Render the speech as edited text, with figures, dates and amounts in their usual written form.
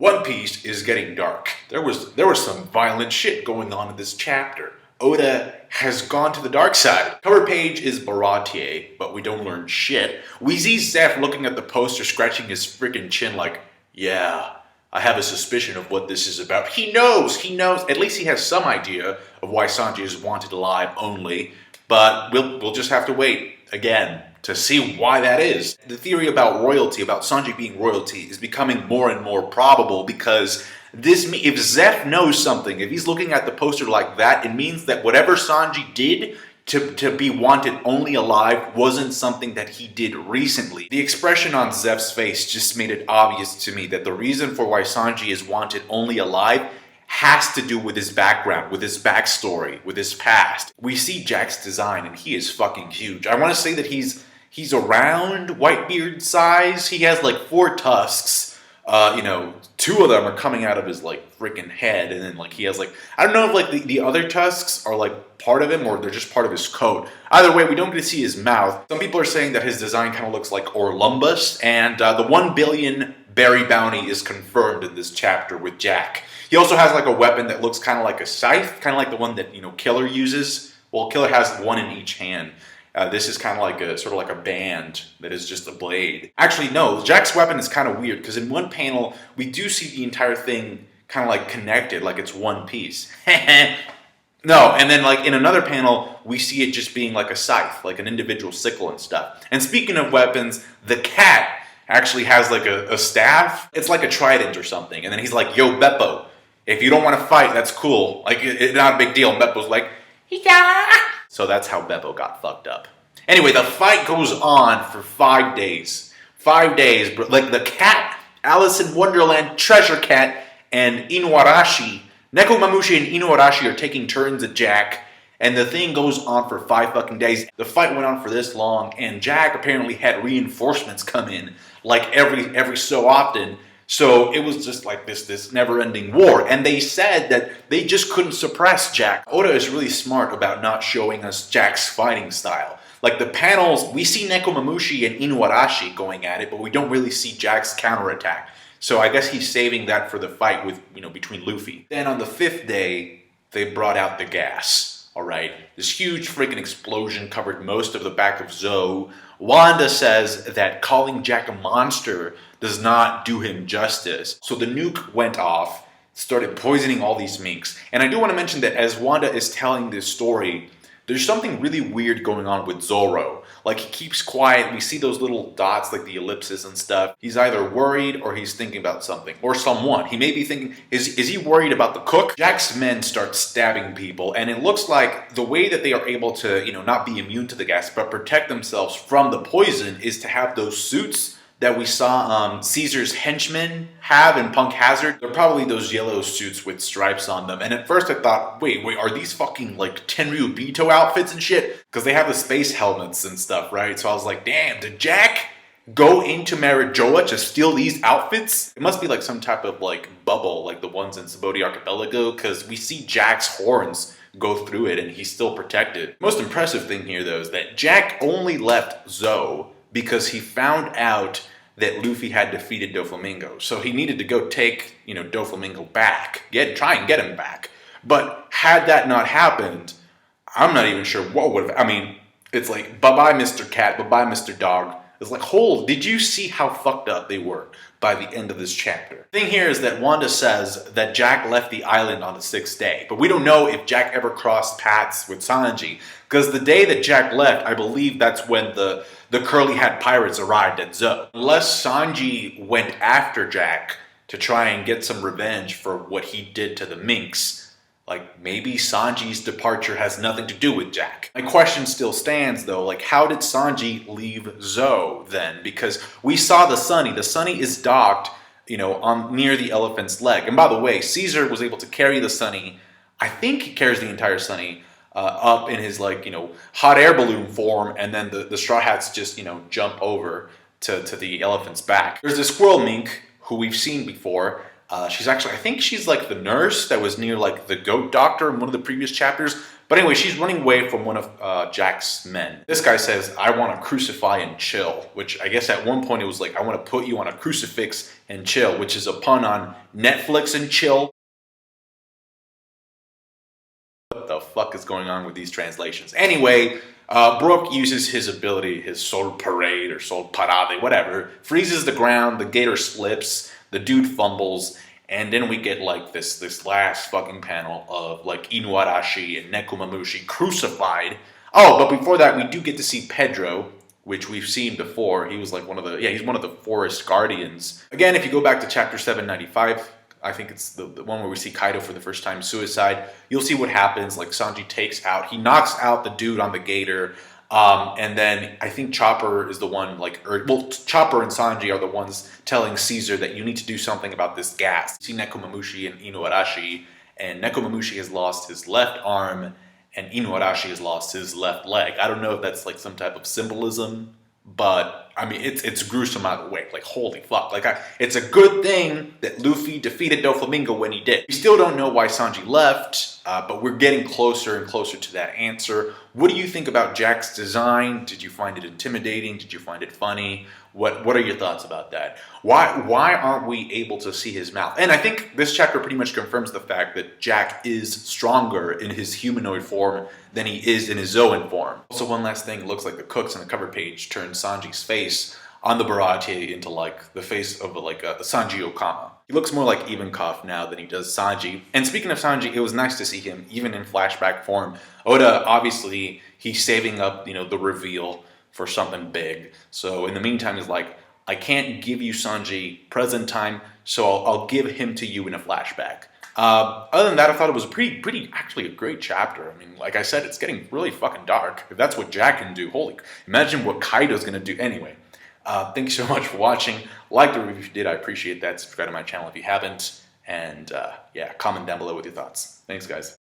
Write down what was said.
One Piece is getting dark. There was some violent shit going on in this chapter. Oda has gone to the dark side. Cover page is Baratier, but we don't learn shit. We see Zeph looking at the poster, scratching his freaking chin like, yeah, I have a suspicion of what this is about. He knows. At least he has some idea of why Sanji is wanted alive only. But we'll just have to wait, again, to see why that is. The theory about royalty, about Sanji being royalty, is becoming more and more probable because if Zeph knows something, if he's looking at the poster like that, it means that whatever Sanji did to be wanted only alive wasn't something that he did recently. The expression on Zeph's face just made it obvious to me that the reason for why Sanji is wanted only alive has to do with his background, with his backstory, with his past. We see Jack's design and he is fucking huge. I want to say that he's around Whitebeard size. He has like 4 tusks. 2 of them are coming out of his like freaking head, and then like he has like, I don't know if like the other tusks are like part of him or they're just part of his coat. Either way, we don't get to see his mouth. Some people are saying that his design kind of looks like Orlumbus, and the 1 billion berry bounty is confirmed in this chapter with Jack. He also has like a weapon that looks kind of like a scythe, kind of like the one that Killer uses. Well, Killer has one in each hand. This is kind of like a band that is just a blade. Actually, no, Jack's weapon is kind of weird because in one panel, we do see the entire thing kind of like connected, like it's one piece. No, and then like in another panel, we see it just being like a scythe, like an individual sickle and stuff. And speaking of weapons, the cat actually has like a staff. It's like a trident or something. And then he's like, yo, Beppo, if you don't want to fight, that's cool. Like, it's not a big deal. And Beppo's like, yeah. So that's how Beppo got fucked up. Anyway, the fight goes on for 5 days. 5 days. Like the cat, Alice in Wonderland, Treasure Cat, and Inuarashi. Nekomamushi and Inuarashi are taking turns at Jack. And the thing goes on for 5 fucking days. The fight went on for this long, and Jack apparently had reinforcements come in like every so often. So it was just like this never-ending war. And they said that they just couldn't suppress Jack. Oda is really smart about not showing us Jack's fighting style. Like the panels, we see Nekomamushi and Inuarashi going at it, but we don't really see Jack's counterattack. So I guess he's saving that for the fight with, between Luffy. Then on the 5th day, they brought out the gas. Alright, this huge freaking explosion covered most of the back of Zou. Wanda says that calling Jack a monster does not do him justice. So the nuke went off, started poisoning all these minks. And I do want to mention that as Wanda is telling this story, there's something really weird going on with Zoro. Like, he keeps quiet, we see those little dots, like the ellipses and stuff. He's either worried or he's thinking about something. Or someone. He may be thinking, is he worried about the cook? Jack's men start stabbing people, and it looks like the way that they are able to, not be immune to the gas, but protect themselves from the poison is to have those suits that we saw Caesar's henchmen have in Punk Hazard. They're probably those yellow suits with stripes on them. And at first I thought, wait, are these fucking like Tenryubito outfits and shit? Because they have the space helmets and stuff, right? So I was like, damn, did Jack go into Marijoa to steal these outfits? It must be like some type of like bubble, like the ones in Subodi Archipelago, because we see Jack's horns go through it and he's still protected. Most impressive thing here though is that Jack only left Zou because he found out that Luffy had defeated Doflamingo. So he needed to go take, Doflamingo back. Try and get him back. But had that not happened, I'm not even sure what would have... it's like, bye-bye, Mr. Cat, bye-bye, Mr. Dog. It's like, did you see how fucked up they were by the end of this chapter? The thing here is that Wanda says that Jack left the island on the 6th day. But we don't know if Jack ever crossed paths with Sanji. Because the day that Jack left, I believe that's when the Curly Hat Pirates arrived at Zou. Unless Sanji went after Jack to try and get some revenge for what he did to the Minks, like maybe Sanji's departure has nothing to do with Jack. My question still stands though, like how did Sanji leave Zou then? Because we saw the Sunny. The Sunny is docked, near the elephant's leg. And by the way, Caesar was able to carry the Sunny. I think he carries the entire Sunny up in his hot air balloon form, and then the Straw Hats just jump over to the elephant's back. There's a squirrel mink who we've seen before. She's actually, I think she's like the nurse that was near like the goat doctor in one of the previous chapters. But anyway, she's running away from one of Jack's men. This guy says, I want to crucify and chill, which I guess at one point it was like, I want to put you on a crucifix and chill, which is a pun on Netflix and chill. What the fuck is going on with these translations? Anyway, Brook uses his ability, his Sol Parade or Sol Parade, whatever, freezes the ground, the gator slips, the dude fumbles, and then we get like this last fucking panel of like Inuarashi and Nekomamushi crucified. Oh, but before that, we do get to see Pedro, which we've seen before. He was like he's one of the forest guardians. Again, if you go back to chapter 795, I think it's the one where we see Kaido for the first time suicide. You'll see what happens. Like Sanji he knocks out the dude on the gator. And then I think Chopper is the one Chopper and Sanji are the ones telling Caesar that you need to do something about this gas. You see Nekomamushi and Inuarashi, and Nekomamushi has lost his left arm and Inuarashi has lost his left leg. I don't know if that's like some type of symbolism, but I mean, it's gruesome either way. Like, holy fuck. Like, it's a good thing that Luffy defeated Doflamingo when he did. We still don't know why Sanji left, but we're getting closer and closer to that answer. What do you think about Jack's design? Did you find it intimidating? Did you find it funny? What are your thoughts about that? Why aren't we able to see his mouth? And I think this chapter pretty much confirms the fact that Jack is stronger in his humanoid form than he is in his Zoan form. Also, one last thing, it looks like the cooks on the cover page turned Sanji's face on the Baratie into like the face of like a Sanji Okama. He looks more like Ivankov now than he does Sanji. And speaking of Sanji, it was nice to see him even in flashback form. Oda, obviously, he's saving up, the reveal for something big. So in the meantime, he's like, I can't give you Sanji present time, so I'll give him to you in a flashback. Other than that, I thought it was actually a great chapter. I mean, like I said, it's getting really fucking dark. If that's what Jack can do, imagine what Kaido's gonna do. Anyway, thank you so much for watching. Like the review if you did, I appreciate that. Subscribe to my channel if you haven't. And yeah, comment down below with your thoughts. Thanks, guys.